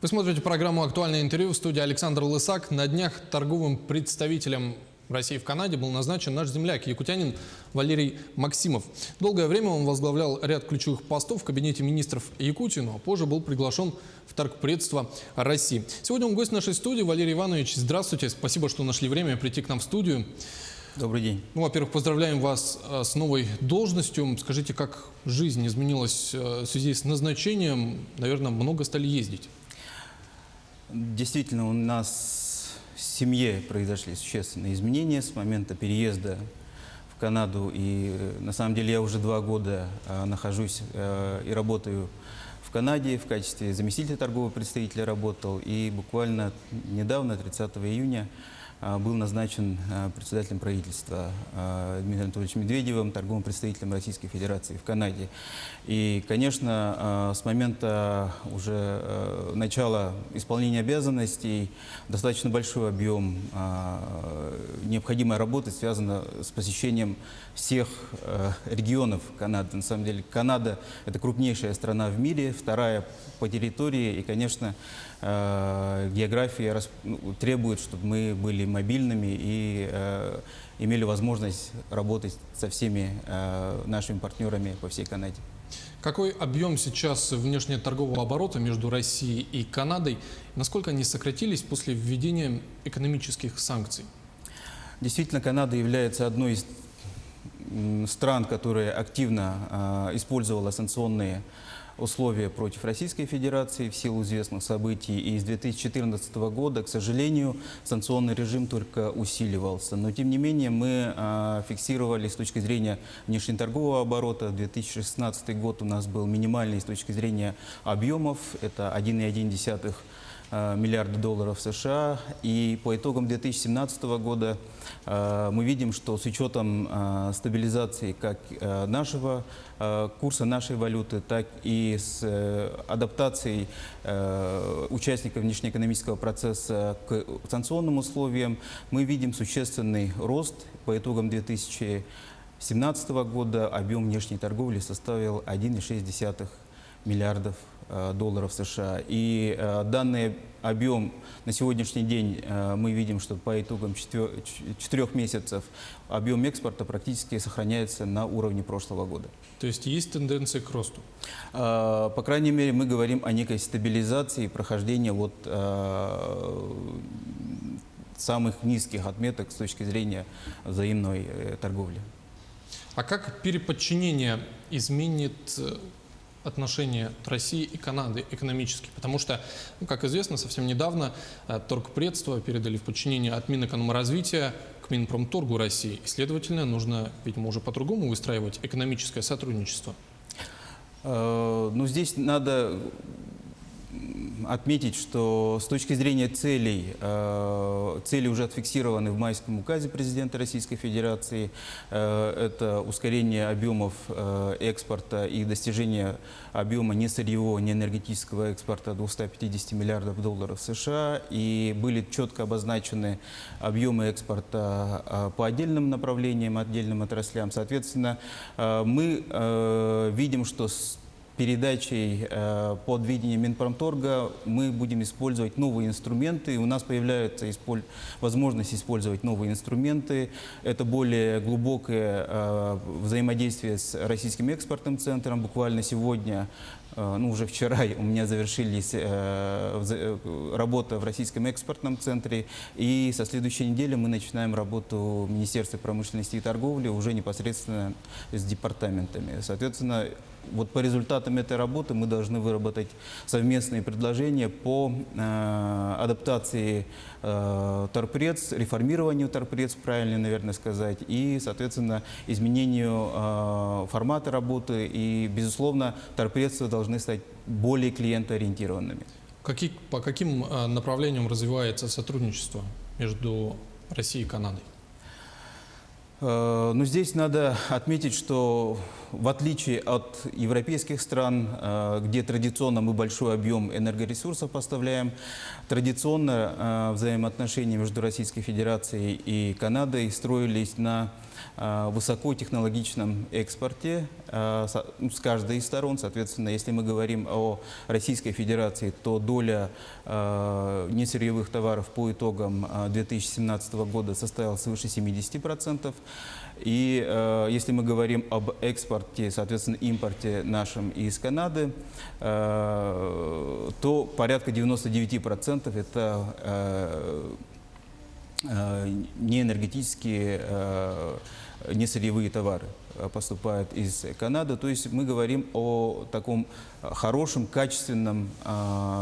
Вы смотрите программу «Актуальное интервью», в студии Александр Лысак. На днях торговым представителем России в Канаде был назначен наш земляк, якутянин Валерий Максимов. Долгое время он возглавлял ряд ключевых постов в кабинете министров Якутии, но позже был приглашен в торгпредство России. Сегодня он гость нашей студии. Валерий Иванович, здравствуйте. Спасибо, что нашли время прийти к нам в студию. Добрый день. Ну, во-первых, поздравляем вас с новой должностью. Скажите, как жизнь изменилась в связи с назначением? Наверное, много стали ездить. Действительно, у нас в семье произошли существенные изменения с момента переезда в Канаду. И на самом деле я уже 2 года нахожусь и работаю в Канаде. В качестве заместителя торгового представителя работал. И буквально недавно, 30 июня, был назначен председателем правительства Дмитрием Анатольевичем Медведевым, торговым представителем Российской Федерации в Канаде. И, конечно, с момента уже начала исполнения обязанностей достаточно большой объем необходимой работы связан с посещением всех регионов Канады. На самом деле Канада – это крупнейшая страна в мире, вторая по территории, и, конечно, география требует, чтобы мы были мобильными и имели возможность работать со всеми нашими партнерами по всей Канаде. Какой объем сейчас внешнеторгового оборота между Россией и Канадой? Насколько они сократились после введения экономических санкций? Действительно, Канада является одной из стран, которая активно использовала санкционные условия против Российской Федерации в силу известных событий. И с 2014 года, к сожалению, санкционный режим только усиливался. Но, тем не менее, мы фиксировали с точки зрения внешнеторгового оборота. 2016 год у нас был минимальный с точки зрения объемов. Это 1,1 миллиарда долларов США. И по итогам 2017 года мы видим, что с учетом стабилизации как нашего курса нашей валюты, так и с адаптацией участников внешнеэкономического процесса к санкционным условиям, мы видим существенный рост. По итогам 2017 года объем внешней торговли составил 1,6 миллиардов долларов США. И данный объем на сегодняшний день мы видим, что по итогам 4 месяцев объем экспорта практически сохраняется на уровне прошлого года. То есть есть тенденция к росту? По крайней мере, мы говорим о некой стабилизации прохождения самых низких отметок с точки зрения взаимной торговли. А как переподчинение изменит отношения России и Канады экономически? Потому что, как известно, совсем недавно торгпредство передали в подчинение от Минэкономразвития к Минпромторгу России. И, следовательно, нужно, видимо, уже по-другому выстраивать экономическое сотрудничество. Ну, здесь надо отметить, что с точки зрения целей, цели уже отфиксированы в майском указе президента Российской Федерации. Это ускорение объемов экспорта и достижение объема несырьевого, неэнергетического экспорта 250 миллиардов долларов США. И были четко обозначены объемы экспорта по отдельным направлениям, отдельным отраслям. Соответственно, мы видим, что с передачей под видение Минпромторга мы будем использовать новые инструменты. У нас появляется возможность использовать новые инструменты. Это более глубокое взаимодействие с Российским экспортным центром. Буквально сегодня, уже вчера у меня завершились работа в Российском экспортном центре. И со следующей недели мы начинаем работу в Министерстве промышленности и торговли уже непосредственно с департаментами. Соответственно, по результатам этой работы мы должны выработать совместные предложения по адаптации торгпредств, реформированию торгпредств, правильно, наверное, сказать, и, соответственно, изменению формата работы. И, безусловно, торгпредства должны стать более клиентоориентированными. По каким направлениям развивается сотрудничество между Россией и Канадой? Но здесь надо отметить, что в отличие от европейских стран, где традиционно мы большой объем энергоресурсов поставляем, традиционно взаимоотношения между Российской Федерацией и Канадой строились на высокотехнологичном экспорте с каждой из сторон. Соответственно, если мы говорим о Российской Федерации, то доля несырьевых товаров по итогам 2017 года составила свыше 70%. И если мы говорим об экспорте, соответственно, импорте нашем из Канады, то порядка 99% это неэнергетические, несырьевые товары поступают из Канады. То есть мы говорим о таком хорошем, качественном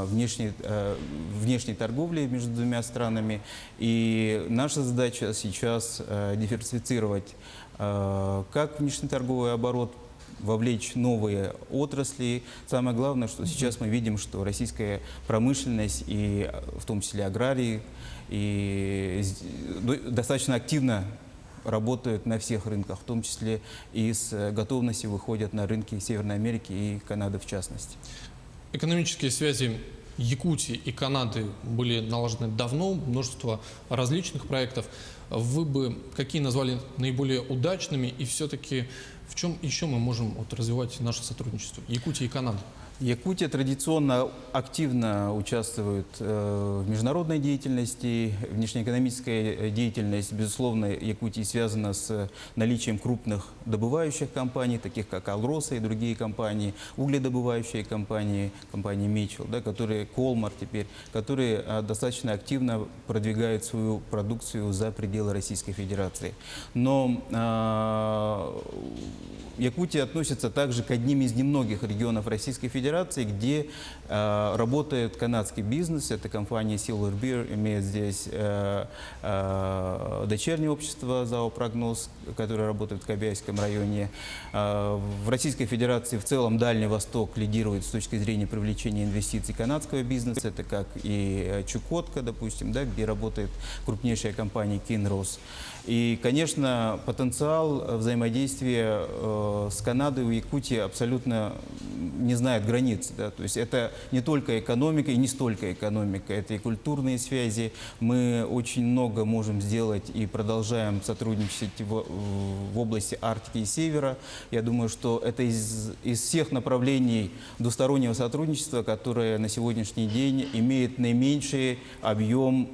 внешней торговле между двумя странами. И наша задача сейчас диверсифицировать как внешнеторговый оборот, вовлечь новые отрасли. Самое главное, что сейчас мы видим, что российская промышленность, и в том числе аграрии, и достаточно активно работают на всех рынках, в том числе и с готовностью выходят на рынки Северной Америки и Канады в частности. Экономические связи Якутии и Канады были налажены давно, множество различных проектов. Вы бы какие назвали наиболее удачными, и все-таки в чем еще мы можем развивать наше сотрудничество Якутии и Канады? Якутия традиционно активно участвует в международной деятельности. Внешнеэкономическая деятельность, безусловно, Якутии связана с наличием крупных добывающих компаний, таких как «Алроса» и другие компании, угледобывающие компании, компании «Митчелл», да, которые, «Колмар» теперь, которые достаточно активно продвигают свою продукцию за пределы Российской Федерации. Но Якутия относится также к одним из немногих регионов Российской Федерации, где работает канадский бизнес. Это компания Silver Beer, имеет здесь дочернее общество ЗАО «Прогноз», которое работает в Кобяйском районе. В Российской Федерации в целом Дальний Восток лидирует с точки зрения привлечения инвестиций канадского бизнеса. Это как и Чукотка, допустим, да, где работает крупнейшая компания Kinross. И, конечно, потенциал взаимодействия с Канадой у Якутии абсолютно не знает границ. Да? То есть это не только экономика и не столько экономика, это и культурные связи. Мы очень много можем сделать и продолжаем сотрудничать в области Арктики и Севера. Я думаю, что это из всех направлений двустороннего сотрудничества, которое на сегодняшний день имеет наименьший объем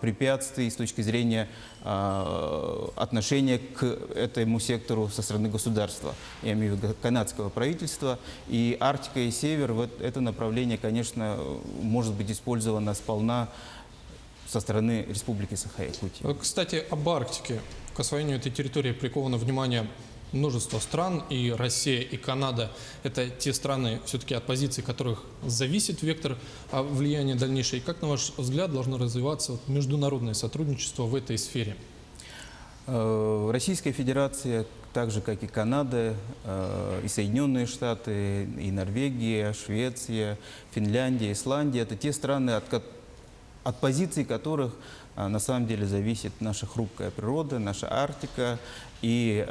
препятствий с точки зрения отношения к этому сектору со стороны государства. Я имею в виду канадского правительства. И Арктика и Север, вот это направление, конечно, может быть использовано сполна со стороны Республики Саха-Якутия. Кстати, об Арктике. К освоению этой территории приковано внимание множество стран, и Россия, и Канада – это те страны, все-таки от позиций которых зависит вектор влияния дальнейшего. И как, на ваш взгляд, должно развиваться международное сотрудничество в этой сфере? Российская Федерация, так же как и Канада, и Соединенные Штаты, и Норвегия, Швеция, Финляндия, Исландия – это те страны, от позиций которых на самом деле зависит наша хрупкая природа, наша Арктика и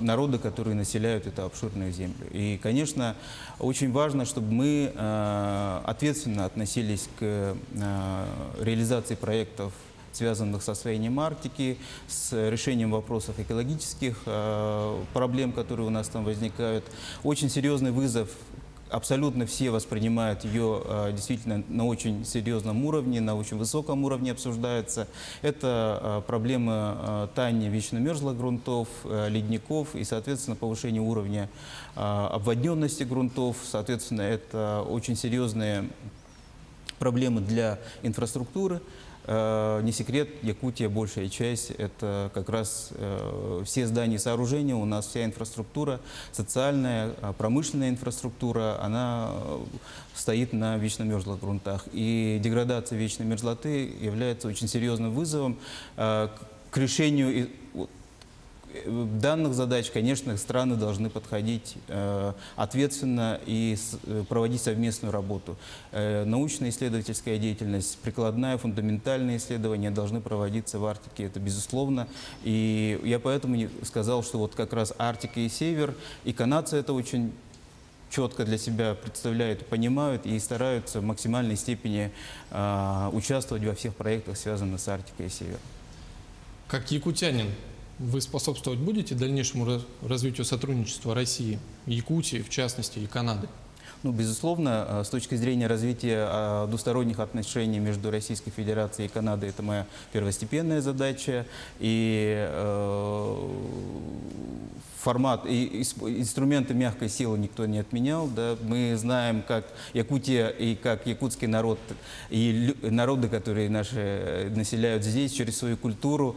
народы, которые населяют эту обширную землю. И, конечно, очень важно, чтобы мы ответственно относились к реализации проектов, связанных с освоением Арктики, с решением вопросов экологических проблем, которые у нас там возникают. Очень серьезный вызов. Абсолютно все воспринимают ее действительно на очень серьезном уровне, на очень высоком уровне обсуждается. Это проблемы таяния вечно мерзлых грунтов, ледников и, соответственно, повышение уровня обводненности грунтов. Соответственно, это очень серьезные проблемы для инфраструктуры. Не секрет, Якутия, большая часть, это как раз все здания и сооружения, у нас вся инфраструктура, социальная, промышленная инфраструктура, она стоит на вечно мерзлых грунтах. И деградация вечной мерзлоты является очень серьезным вызовом к решению данных задач, конечно, страны должны подходить ответственно и проводить совместную работу. Научно-исследовательская деятельность, прикладная, фундаментальные исследования должны проводиться в Арктике, это безусловно. И я поэтому сказал, что вот как раз Арктика и Север, и канадцы это очень четко для себя представляют, понимают и стараются в максимальной степени участвовать во всех проектах, связанных с Арктикой и Севером. Как якутянин, вы способствовать будете дальнейшему развитию сотрудничества России, Якутии, в частности, и Канады? Ну, безусловно, с точки зрения развития двусторонних отношений между Российской Федерацией и Канадой, это моя первостепенная задача. И формат и инструменты мягкой силы никто не отменял. Да. Мы знаем, как Якутия и как якутский народ, и народы, которые наши населяют здесь, через свою культуру,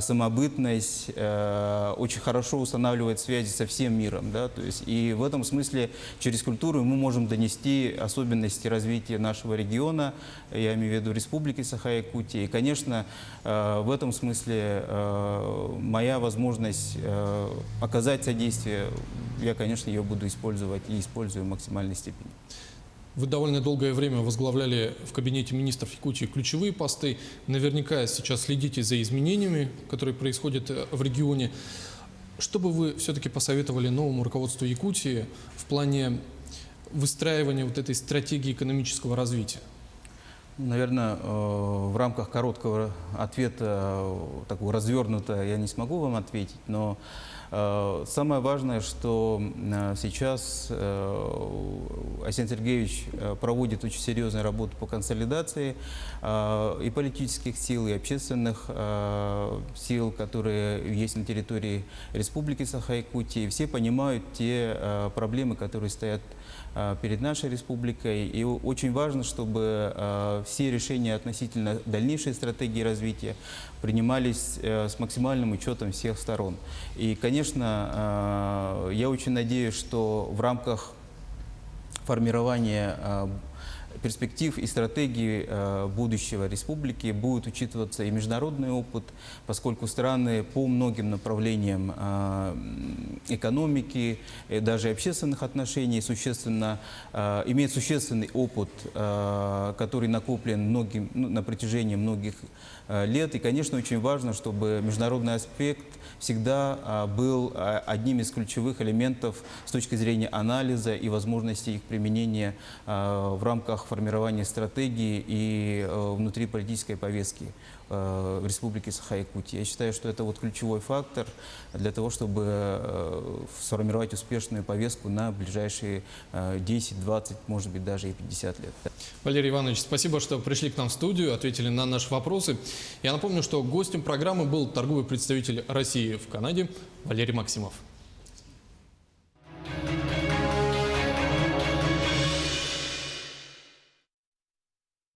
самобытность, очень хорошо устанавливает связи со всем миром. Да. То есть, и в этом смысле через культуру мы можем донести особенности развития нашего региона, я имею в виду Республики Саха-Якутия. И, конечно, в этом смысле моя возможность оказать содействие, я, конечно, ее буду использовать и использую в максимальной степени. Вы довольно долгое время возглавляли в кабинете министров Якутии ключевые посты. Наверняка сейчас следите за изменениями, которые происходят в регионе. Что бы вы все-таки посоветовали новому руководству Якутии в плане выстраивания вот этой стратегии экономического развития? Наверное, в рамках короткого ответа, такого развернуто, я не смогу вам ответить, но самое важное, что сейчас Арсений Сергеевич проводит очень серьезную работу по консолидации и политических сил, и общественных сил, которые есть на территории Республики Саха-Якутия. Все понимают те проблемы, которые стоят перед нашей республикой. И очень важно, чтобы все решения относительно дальнейшей стратегии развития принимались с максимальным учетом всех сторон. И, конечно, я очень надеюсь, что в рамках формирования перспектив и стратегии будущего республики будет учитываться и международный опыт, поскольку страны по многим направлениям экономики, даже общественных отношений имеют существенный опыт, который накоплен на протяжении многих лет. И, конечно, очень важно, чтобы международный аспект всегда был одним из ключевых элементов с точки зрения анализа и возможности их применения в рамках формирования стратегии и внутриполитической повестки в Республике Саха-Якутия. Я считаю, что это вот ключевой фактор для того, чтобы сформировать успешную повестку на ближайшие 10, 20, может быть, даже и 50 лет. Валерий Иванович, спасибо, что пришли к нам в студию, ответили на наши вопросы. Я напомню, что гостем программы был торговый представитель России в Канаде Валерий Максимов.